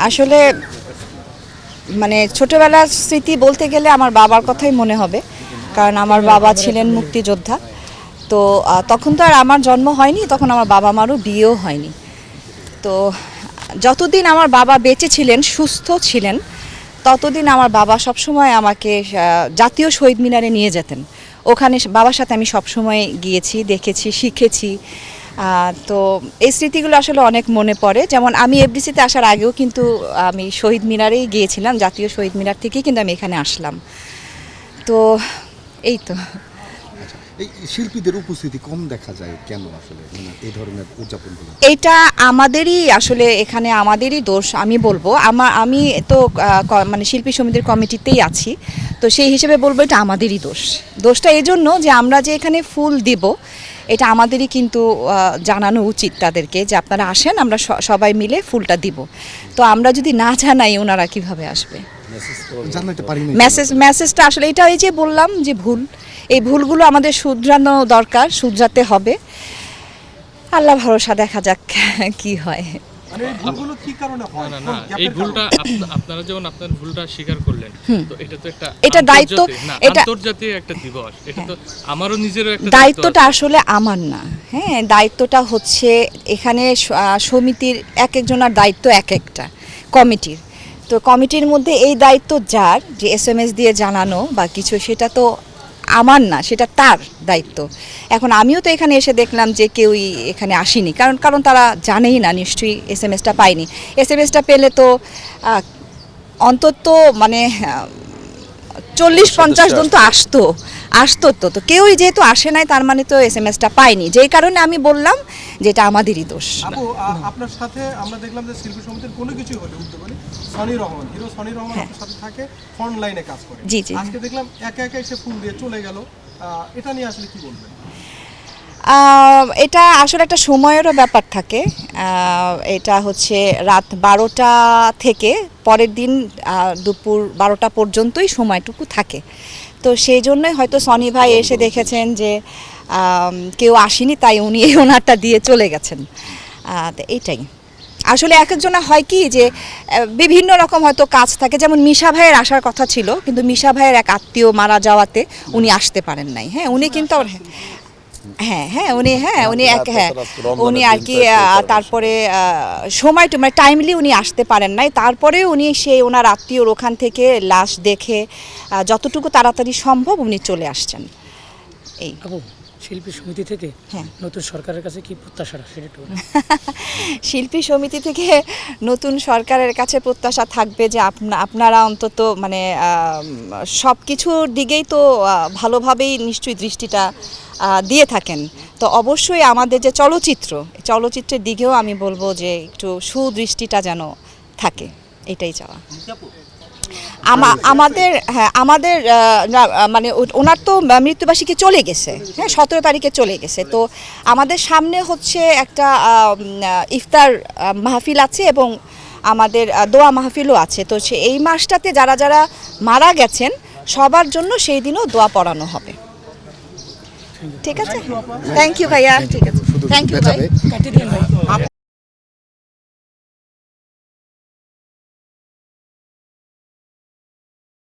আসলে মানে ছোটবেলার স্মৃতি বলতে গেলে আমার বাবার কথাই মনে হবে, কারণ আমার বাবা ছিলেন মুক্তিযোদ্ধা। তো তখন তো আর আমার জন্ম হয়নি, তখন আমার বাবা মারও বিয়েও হয়নি। তো যতদিন আমার বাবা বেঁচে ছিলেন, সুস্থ ছিলেন, ততদিন আমার বাবা সবসময় আমাকে জাতীয় শহীদ মিনারে নিয়ে যেতেন। ওখানে বাবার সাথে আমি সবসময় গিয়েছি, দেখেছি, শিখেছি। তো এই স্মৃতিগুলো আসলে অনেক মনে পড়ে। যেমন আমি এফডিসিতে আসার আগেও কিন্তু আমি শহীদ মিনারেই গিয়েছিলাম, জাতীয় শহীদ মিনার থেকেই কিন্তু আমি এখানে আসলাম। তো এই তো। এই শিল্পীদের উপস্থিতি কম দেখা যায় কেন আসলে এই ধরনের উদযাপনগুলো? এটা আমাদেরই আসলে এখানে আমাদেরই দোষ আমি বলবো। আমি তো মানে শিল্পী সমিতির কমিটিতেই আছি, তো সেই হিসেবে বলবো এটা আমাদেরই দোষ। দোষটা এই জন্য যে আমরা যে এখানে ফুল দিব, এটা আমাদেরই কিন্তু জানানো উচিত তাদেরকে যে আপনারা আসেন, আমরা সবাই মিলে ফুলটা দিব। তো আমরা যদি না জানাই ওনারা কিভাবে আসবে? মেসেজটা আসলে এটা এই যে বললাম যে ভুল, এই ভুলগুলো আমাদের শুধরানো দরকার, শুধরাতে হবে। আল্লাহ ভরসা, দেখা যাক কি হয়। মানে এই ভুলগুলো কি কারণে হয়? না, এই ভুলটা আপনারা যেমন আপনার ভুলটা স্বীকার করলেন, তো এটা তো এটা দায়িত্ব, এটা আন্তর্জাতিক একটা দিবস, এটা তো আমারও নিজেরও একটা দায়িত্বটা আসলে আমার না। হ্যাঁ, দায়িত্বটা হচ্ছে এখানে সমিতির এক একজনের দায়িত্ব এক একটা কমিটির। তো কমিটির মধ্যে এই দায়িত্ব যার, যে এসএমএস দিয়ে জানানো বা কিছু, সেটা তো আমার না, সেটা তার দায়িত্ব। এখন আমিও তো এখানে এসে দেখলাম যে কেউই এখানে আসেনি, কারণ তারা জানেই না, নিশ্চয়ই এসএমএসটা পায়নি। এসএমএসটা পেলে তো অন্তত মানে 40-50 জন তো আসতো তো কেউই যেহেতু আসে নাই, তার মানে তো এসএমএসটা পাইনি। যেই কারণে আমি বললাম যে এটা আমাদেরই দোষ। আপু, আপনার সাথে আমরা দেখলাম যে শিল্পী সমিতির কোনো কিছুই হলে উদ্যোগী Sony Rahman, hero Sony Rahman আপনার সাথে থাকে, ফ্রন্ট লাইনে কাজ করে। জি। আজকে দেখলাম একা একা এসে ফুল দিয়ে চলে গেল, এটা নিয়ে আসলে কি বলবেন? এটা আসলে একটা সময়েরও ব্যাপার থাকে। এটা হচ্ছে রাত 12টা থেকে পরের দিন দুপুর 12টা পর্যন্তই সময়টুকু থাকে। তো সেই জন্যই হয়তো সনি ভাই এসে দেখেছেন যে কেউ আসেনি, তাই উনি ওনারটা দিয়ে চলে গেছেন। তো এইটাই আসলে এক একজনের হয় কি যে বিভিন্ন রকম হয়তো কাজ থাকে। যেমন মিশা ভাইয়ের আসার কথা ছিল, কিন্তু মিশা ভাইয়ের এক আত্মীয় মারা যাওয়াতে উনি আসতে পারেন নাই। হ্যাঁ, উনি কিন্তু উনি আর কি তারপরে সময়টা মানে টাইমলি উনি আসতে পারেন নাই। তারপরে উনি ওনার আত্মীয়র ওখান থেকে লাশ দেখে যতটুকু তাড়াতাড়ি সম্ভব উনি চলে আসছেন। এই শিল্পী সমিতি থেকে নতুন সরকারের কাছে কি প্রত্যাশা সেটা একটু শিল্পী সমিতি থেকে নতুন সরকারের কাছে প্রত্যাশা থাকবে যে আপনারা অন্তত মানে সব কিছুর দিকেই তো ভালোভাবেই নিশ্চয়ই দৃষ্টিটা দিয়ে থাকেন। তো অবশ্যই আমাদের যে চলচ্চিত্রের দিকেও আমি বলবো যে একটু সুদৃষ্টিটা যেন থাকে, এটাই চাওয়া। আমাদের মানে ওনার তো মৃত্যুবার্ষিকী চলে গেছে, হ্যাঁ 17 তারিখে চলে গেছে। তো আমাদের সামনে হচ্ছে একটা ইফতার মাহফিল আছে এবং আমাদের দোয়া মাহফিলও আছে। তো এই মাসটাতে যারা যারা মারা গেছেন সবার জন্য সেই দিনও দোয়া পড়ানো হবে। ঠিক আছে, থ্যাংক ইউ ভাইয়া। ঠিক আছে, থ্যাংক ইউ ভাই।